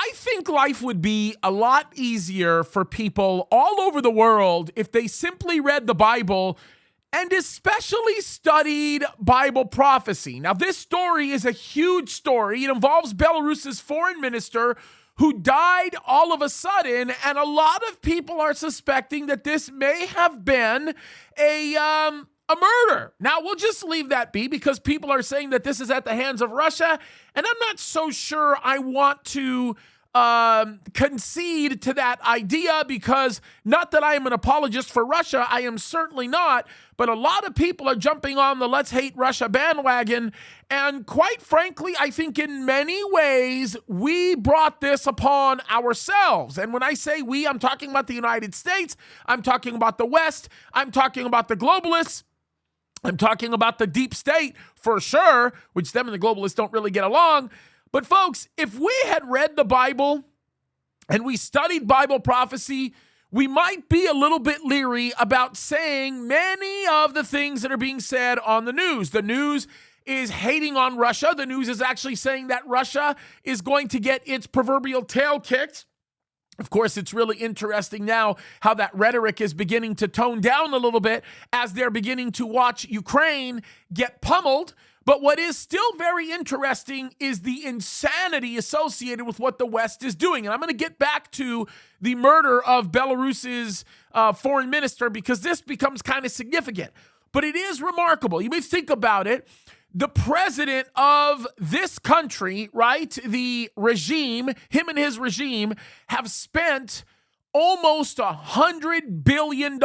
I think life would be a lot easier for people all over the world if they simply read the Bible and especially studied Bible prophecy. Now, this story is a huge story. It involves Belarus's foreign minister who died all of a sudden, and a lot of people are suspecting that this may have been a murder. Now, we'll just leave that be because people are saying that this is at the hands of Russia, and I'm not so sure I want to concede to that idea because not that I am an apologist for Russia, I am certainly not, but a lot of people are jumping on the let's hate Russia bandwagon, and quite frankly, I think in many ways, we brought this upon ourselves. And when I say we, I'm talking about the United States, I'm talking about the West, I'm talking about the globalists, I'm talking about the deep state for sure, which them and the globalists don't really get along. But folks, if we had read the Bible and we studied Bible prophecy, we might be a little bit leery about saying many of the things that are being said on the news. The news is hating on Russia. The news is actually saying that Russia is going to get its proverbial tail kicked. Of course, it's really interesting now how that rhetoric is beginning to tone down a little bit as they're beginning to watch Ukraine get pummeled. But what is still very interesting is the insanity associated with what the West is doing. And I'm going to get back to the murder of Belarus's foreign minister because this becomes kind of significant. But it is remarkable. You may think about it. The president of this country, right, the regime, him and his regime, have spent almost $100 billion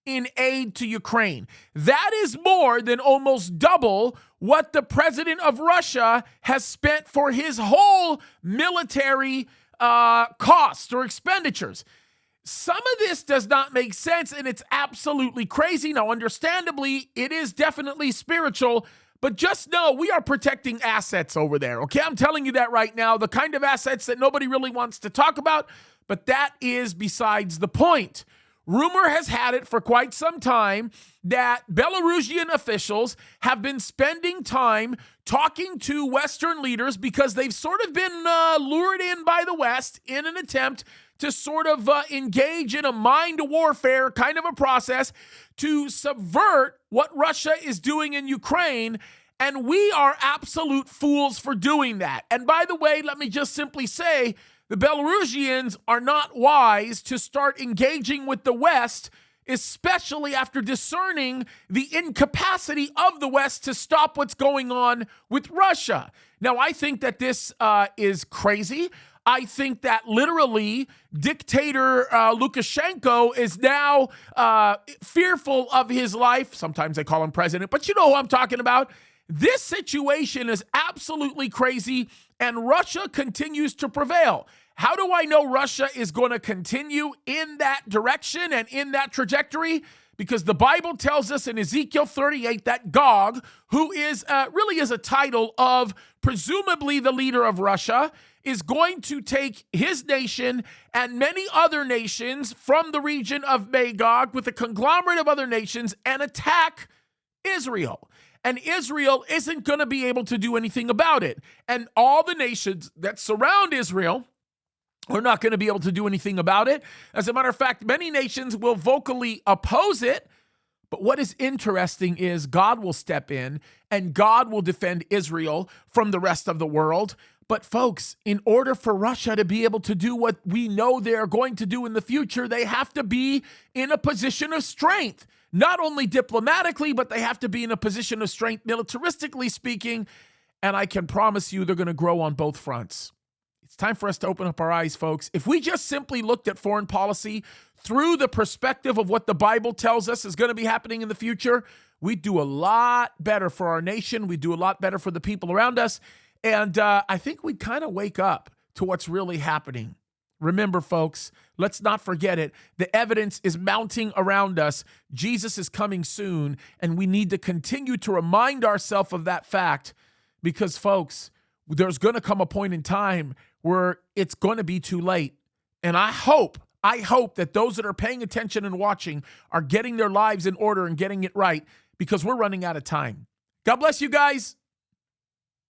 in aid to Ukraine. That is more than almost double what the president of Russia has spent for his whole military costs or expenditures. Some of this does not make sense, and it's absolutely crazy. Now, understandably, it is definitely spiritual, but just know we are protecting assets over there, okay? I'm telling you that right now, the kind of assets that nobody really wants to talk about, but that is besides the point. Rumor has had it for quite some time that Belarusian officials have been spending time talking to Western leaders because they've sort of been lured in by the West in an attempt to sort of engage in a mind warfare kind of a process to subvert what Russia is doing in Ukraine. And we are absolute fools for doing that. And by the way, let me just simply say, the Belarusians are not wise to start engaging with the West, especially after discerning the incapacity of the West to stop what's going on with Russia. Now, I think that this is crazy. I think that literally dictator Lukashenko is now fearful of his life. Sometimes they call him president, but you know who I'm talking about. This situation is absolutely crazy, and Russia continues to prevail. How do I know Russia is going to continue in that direction and in that trajectory? Because the Bible tells us in Ezekiel 38 that Gog, who is really is a title of presumably the leader of Russia, is going to take his nation and many other nations from the region of Magog with a conglomerate of other nations and attack Israel. And Israel isn't going to be able to do anything about it. And all the nations that surround Israel are not going to be able to do anything about it. As a matter of fact, many nations will vocally oppose it. But what is interesting is God will step in and God will defend Israel from the rest of the world. But folks, in order for Russia to be able to do what we know they're going to do in the future, they have to be in a position of strength. Not only diplomatically, but they have to be in a position of strength, militaristically speaking. And I can promise you they're going to grow on both fronts. It's time for us to open up our eyes, folks. If we just simply looked at foreign policy through the perspective of what the Bible tells us is going to be happening in the future, we'd do a lot better for our nation. We'd do a lot better for the people around us. And I think we'd kind of wake up to what's really happening. Remember, folks, let's not forget it. The evidence is mounting around us. Jesus is coming soon, and we need to continue to remind ourselves of that fact because, folks, there's going to come a point in time where it's going to be too late. And I hope that those that are paying attention and watching are getting their lives in order and getting it right because we're running out of time. God bless you guys.